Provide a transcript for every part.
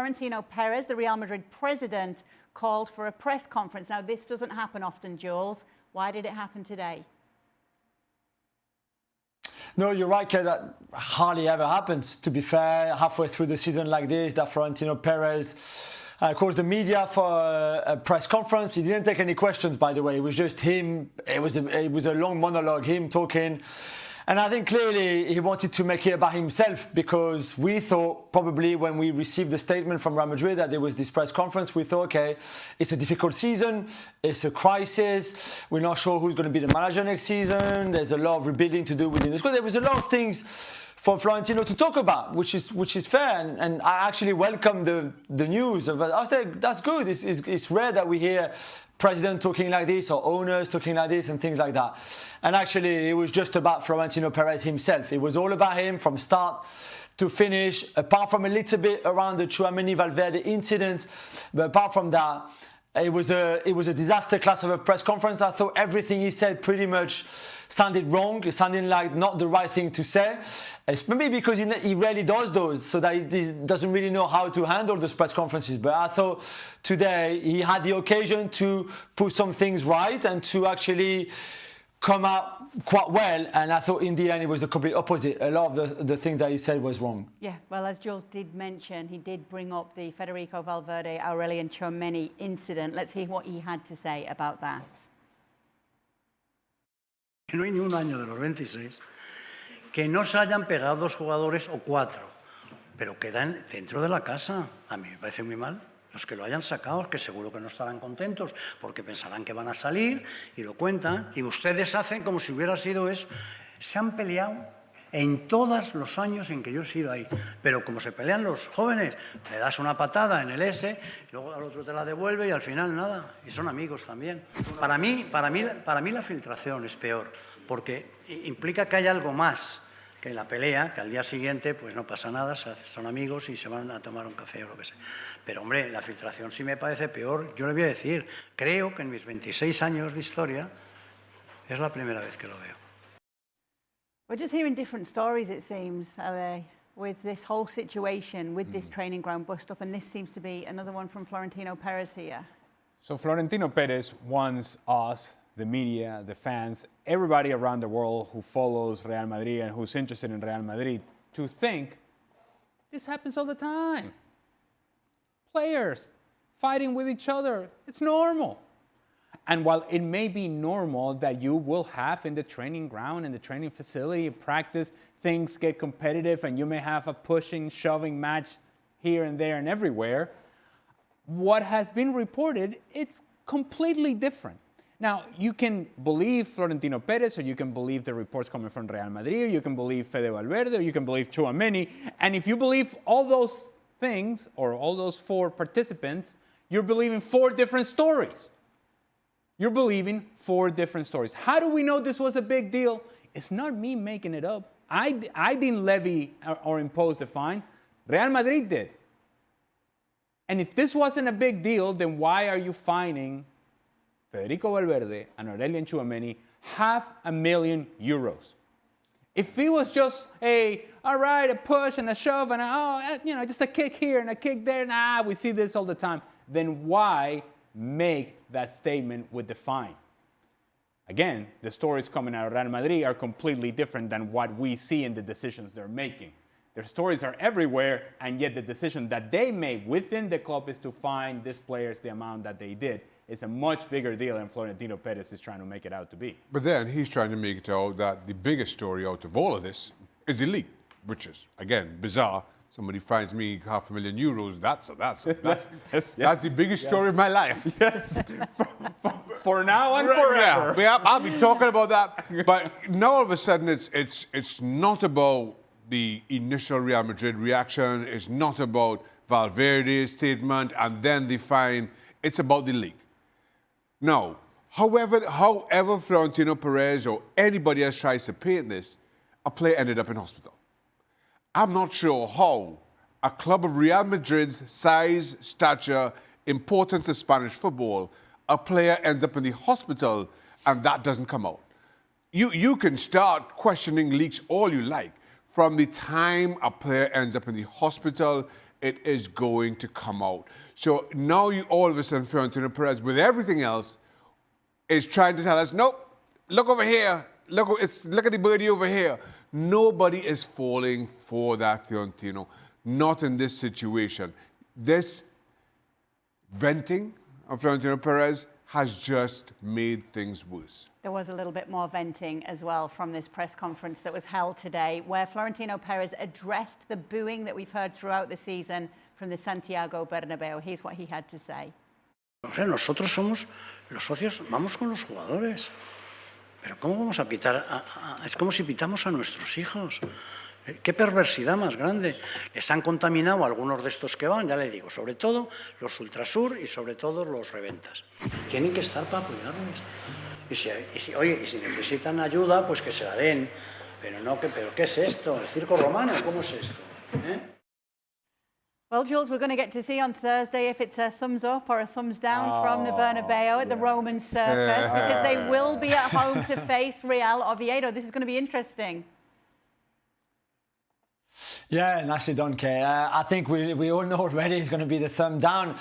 Florentino Perez, the Real Madrid president, called for a press conference. Now, this doesn't happen often, Jules. Why did it happen today? No, you're right, Kate. That hardly ever happens, to be fair. Halfway through the season like this, that Florentino Perez calls the media for a press conference. He didn't take any questions, by the way. It was just him. It was a long monologue, him talking. And I think clearly he wanted to make it about himself, because we thought probably when we received the statement from Real Madrid that there was this press conference, we thought, okay, it's a difficult season, it's a crisis, we're not sure who's going to be the manager next season, there's a lot of rebuilding to do within the squad. There was a lot of things for Florentino to talk about, which is fair, and I actually welcome the news. I said, that's good, it's rare that we hear president talking like this or owners talking like this and things like that. And actually, it was just about Florentino Perez himself. It was all about him from start to finish, apart from a little bit around the Tchouaméni Valverde incident. But apart from that, it was a disaster class of a press conference. I thought everything he said pretty much sounded wrong. It sounded like not the right thing to say. It's maybe because he rarely does those, so that he doesn't really know how to handle those press conferences. But I thought today he had the occasion to put some things right and to actually come out quite well. And I thought in the end it was the complete opposite. A lot of the things that he said was wrong. Yeah, well, as Jules did mention, he did bring up the Federico Valverde, Valverde-Tchouaméni incident. Let's hear what he had to say about that. No hay ni un año de los 26 que no se hayan pegado 2 jugadores o 4, pero quedan dentro de la casa. A mí me parece muy mal. Los que lo hayan sacado, que seguro que no estarán contentos, porque pensarán que van a salir y lo cuentan, y ustedes hacen como si hubiera sido eso. Se han peleado en todos los años en que yo he sido ahí, pero como se pelean los jóvenes, le das una patada en el S, luego al otro te la devuelve y al final nada, y son amigos también. Para mí la filtración es peor, porque implica que hay algo más que la pelea, que al día siguiente pues no pasa nada, son amigos y se van a tomar un café o lo que sea. Pero hombre, la filtración sí me parece peor. Yo le voy a decir, creo que en mis 26 años de historia es la primera vez que lo veo. We're just hearing different stories, it seems, with this whole situation, with this training ground bust-up, and this seems to be another one from Florentino Perez here. So Florentino Perez wants us, the media, the fans, everybody around the world who follows Real Madrid and who's interested in Real Madrid to think this happens all the time. Players fighting with each other, it's normal. And while it may be normal that you will have in the training ground, in the training facility, practice, things get competitive and you may have a pushing, shoving match here and there and everywhere, what has been reported, it's completely different. Now, you can believe Florentino Perez, or you can believe the reports coming from Real Madrid, or you can believe Fede Valverde, or you can believe Tchouaméni. And if you believe all those things, or all those 4 participants, you're believing 4 different stories. You're believing 4 different stories. How do we know this was a big deal? It's not me making it up. I didn't levy or impose the fine. Real Madrid did. And if this wasn't a big deal, then why are you fining Federico Valverde and Tchouaméni €500,000? If it was just a push and a shove and just a kick here and a kick there, we see this all the time, then why make that statement with the fine? Again, the stories coming out of Real Madrid are completely different than what we see in the decisions they're making. Their stories are everywhere, and yet the decision that they made within the club is to fine these players the amount that they did. It's a much bigger deal than Florentino Perez is trying to make it out to be. But then he's trying to make it out that the biggest story out of all of this is the league, which is, again, bizarre. Somebody finds me €500,000. That's the biggest story of my life. Yes. For now and forever. Yeah, I'll be talking about that. But now all of a sudden it's not about the initial Real Madrid reaction. It's not about Valverde's statement and then the fine. It's about the league. Now, however Florentino Perez or anybody else tries to paint this, a player ended up in hospital. I'm not sure how a club of Real Madrid's size, stature, importance to Spanish football, a player ends up in the hospital and that doesn't come out. You can start questioning leaks all you like. From the time a player ends up in the hospital, it is going to come out. So now you all of a sudden, Florentino Perez, with everything else, is trying to tell us, nope, look over here. Look at the birdie over here. Nobody is falling for that, Florentino. Not in this situation. This venting of Florentino Perez has just made things worse. There was a little bit more venting as well from this press conference that was held today, where Florentino Perez addressed the booing that we've heard throughout the season from the Santiago Bernabéu. Here's what he had to say. O sea, nosotros somos los socios, vamos con los jugadores. Pero ¿cómo vamos a pitar? Es como si pitamos a nuestros hijos. Qué perversidad más grande. Les han contaminado a algunos de estos que van, ya le digo, sobre todo los Ultrasur y sobre todo los Reventas. Tienen que estar para apoyarles. Y si necesitan ayuda, pues que se la den. Pero ¿qué es esto? ¿El circo romano? ¿Cómo es esto? Well, Jules, we're going to get to see on Thursday if it's a thumbs up or a thumbs down from the Bernabeu at the Roman Circus, because they will be at home to face Real Oviedo. This is going to be interesting. Yeah, and actually don't care. I think we all know already it's going to be the thumb down.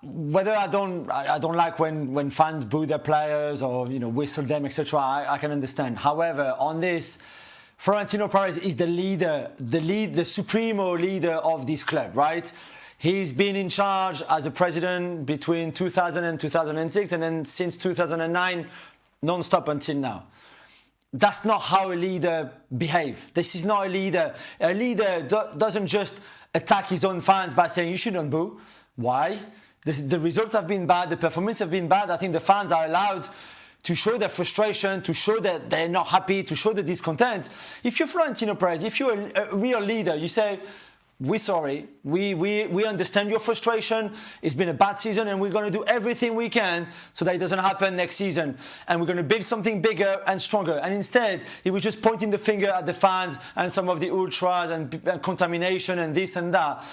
Whether I don't like when fans boo their players or whistle them, etc. I can understand. However, on this, Florentino Perez is the supremo leader of this club, right? He's been in charge as a president between 2000 and 2006, and then since 2009, non-stop until now. That's not how a leader behaves. This is not a leader. A leader doesn't just attack his own fans by saying, you shouldn't boo. Why? The results have been bad, the performance have been bad. I think the fans are allowed to show their frustration, to show that they're not happy, to show the discontent. If you're Florentino Perez, if you're a real leader, you say, we're sorry, we understand your frustration, it's been a bad season and we're going to do everything we can so that it doesn't happen next season. And we're going to build something bigger and stronger. And instead, he was just pointing the finger at the fans and some of the ultras and contamination and this and that.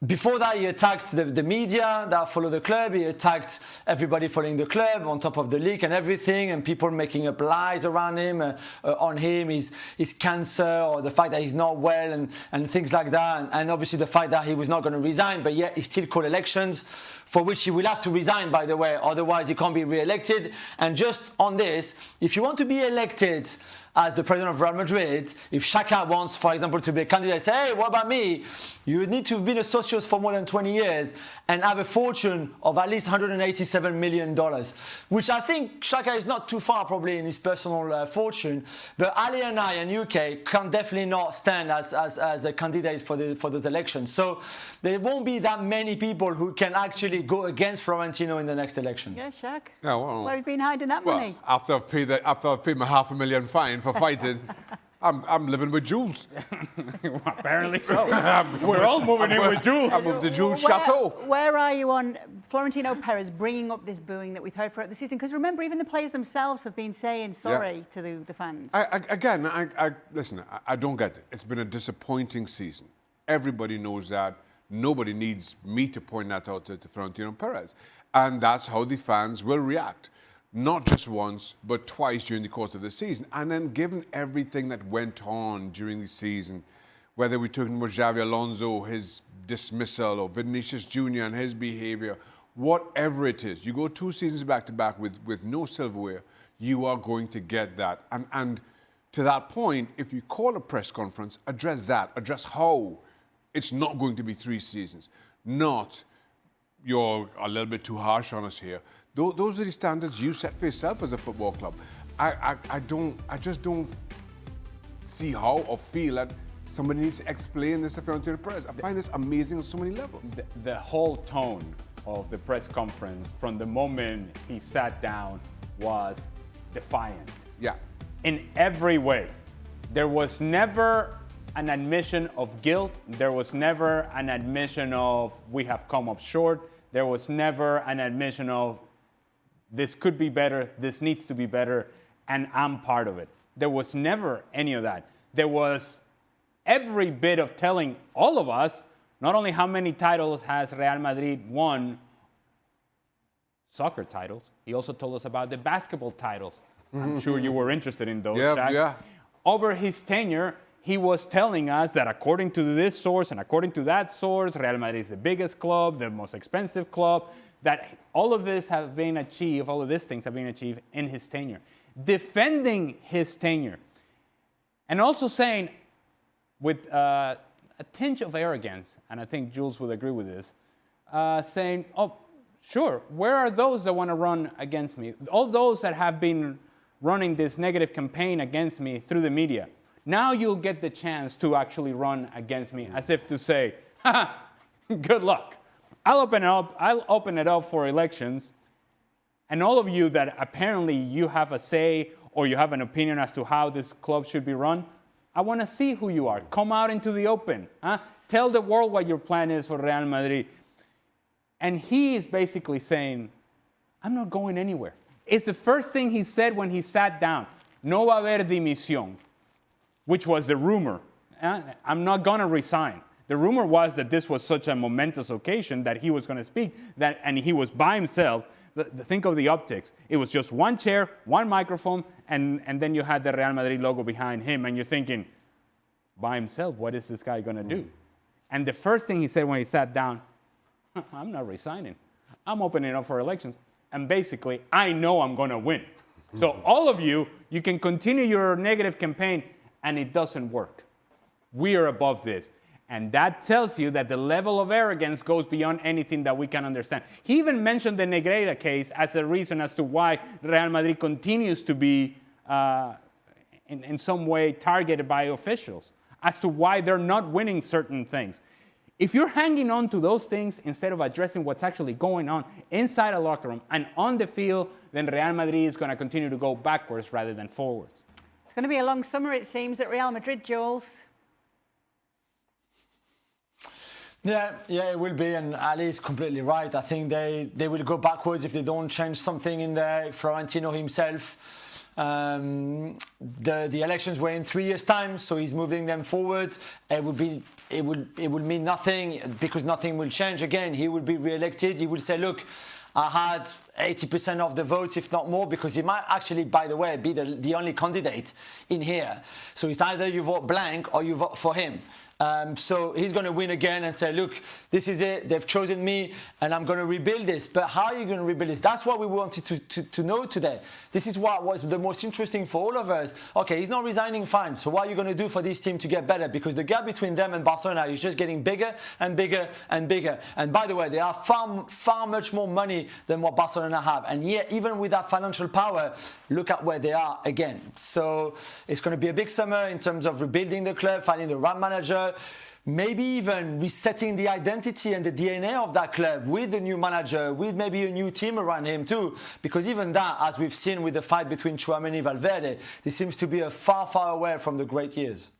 Before that, he attacked the media that follow the club. He attacked everybody following the club on top of the league and everything, and people making up lies around him, on him, his cancer or the fact that he's not well and things like that. And obviously the fact that he was not going to resign, but yet he still called elections, for which he will have to resign, by the way. Otherwise, he can't be re-elected. And just on this, if you want to be elected as the president of Real Madrid, if Shaka wants, for example, to be a candidate, say, hey, what about me? You would need to have been a socios for more than 20 years and have a fortune of at least $187 million, which I think Shaka is not too far probably in his personal fortune. But Ali and I and UK can definitely not stand as a candidate for those elections. So there won't be that many people who can actually go against Florentino in the next election. Yeah, Shaq. Yeah, well, Where have you been hiding that money? After I've paid my $500,000 fine for fighting, I'm living with Jules. Well, apparently so. We're all moving in with Jules. I moved to Jules' chateau. Where are you on Florentino Perez bringing up this booing that we've heard throughout the season? Because remember, even the players themselves have been saying sorry to the fans. Listen, I don't get it. It's been a disappointing season. Everybody knows that. Nobody needs me to point that out to Florentino Perez. And that's how the fans will react. Not just once, but twice during the course of the season. And then given everything that went on during the season, whether we're talking about Xavi Alonso, his dismissal, or Vinicius Jr. and his behavior, whatever it is, you go 2 seasons back-to-back with no silverware, you are going to get that. And to that point, if you call a press conference, address that, address how it's not going to be 3 seasons. Not, you're a little bit too harsh on us here. Those are the standards you set for yourself as a football club. I just don't see how or feel that somebody needs to explain this to Florentino Perez. I find this amazing on so many levels. The whole tone of the press conference from the moment he sat down was defiant. Yeah. In every way. There was never an admission of guilt. There was never an admission of we have come up short. There was never an admission of this could be better, this needs to be better, and I'm part of it. There was never any of that. There was every bit of telling all of us not only how many titles has Real Madrid won, soccer titles, he also told us about the basketball titles. I'm sure you were interested in those, Shaq. Yeah. Over his tenure, he was telling us that according to this source and according to that source, Real Madrid is the biggest club, the most expensive club, that all of this have been achieved, all of these things have been achieved in his tenure. Defending his tenure. And also saying, with a tinge of arrogance, and I think Jules would agree with this, saying, oh, sure, where are those that want to run against me? All those that have been running this negative campaign against me through the media. Now you'll get the chance to actually run against me, as if to say, ha, good luck. I'll open it up for elections, and all of you that apparently you have a say or you have an opinion as to how this club should be run, I want to see who you are. Come out into the open. Huh? Tell the world what your plan is for Real Madrid. And he is basically saying, I'm not going anywhere. It's the first thing he said when he sat down. No va a haber dimisión, which was the rumor. I'm not going to resign. The rumor was that this was such a momentous occasion that he was going to speak, and he was by himself. Think of the optics. It was just one chair, one microphone, and then you had the Real Madrid logo behind him, and you're thinking, by himself, what is this guy going to do? And the first thing he said when he sat down, I'm not resigning. I'm opening up for elections. And basically, I know I'm going to win. So all of you, you can continue your negative campaign, and it doesn't work. We are above this. And that tells you that the level of arrogance goes beyond anything that we can understand. He even mentioned the Negreira case as a reason as to why Real Madrid continues to be in some way targeted by officials, as to why they're not winning certain things. If you're hanging on to those things instead of addressing what's actually going on inside a locker room and on the field, then Real Madrid is going to continue to go backwards rather than forwards. It's going to be a long summer, it seems, at Real Madrid, Jules. Yeah, it will be, and Ali is completely right. I think they will go backwards if they don't change something in there. Florentino himself. The elections were in 3 years' time, so he's moving them forward. It will mean nothing because nothing will change. Again, he will be re-elected. He will say, look, I had 80% of the votes, if not more, because he might actually, by the way, be the only candidate in here. So it's either you vote blank or you vote for him. So he's going to win again and say, look, this is it. They've chosen me and I'm going to rebuild this. But how are you going to rebuild this? That's what we wanted to know today. This is what was the most interesting for all of us. Okay, he's not resigning, fine. So what are you going to do for this team to get better? Because the gap between them and Barcelona is just getting bigger and bigger and bigger. And by the way, they have far much more money than what Barcelona have. And yet, even with that financial power, look at where they are again. So it's going to be a big summer in terms of rebuilding the club, finding the right manager, maybe even resetting the identity and the DNA of that club with the new manager, with maybe a new team around him too. Because even that, as we've seen with the fight between Tchouaméni and Valverde, this seems to be a far away from the great years.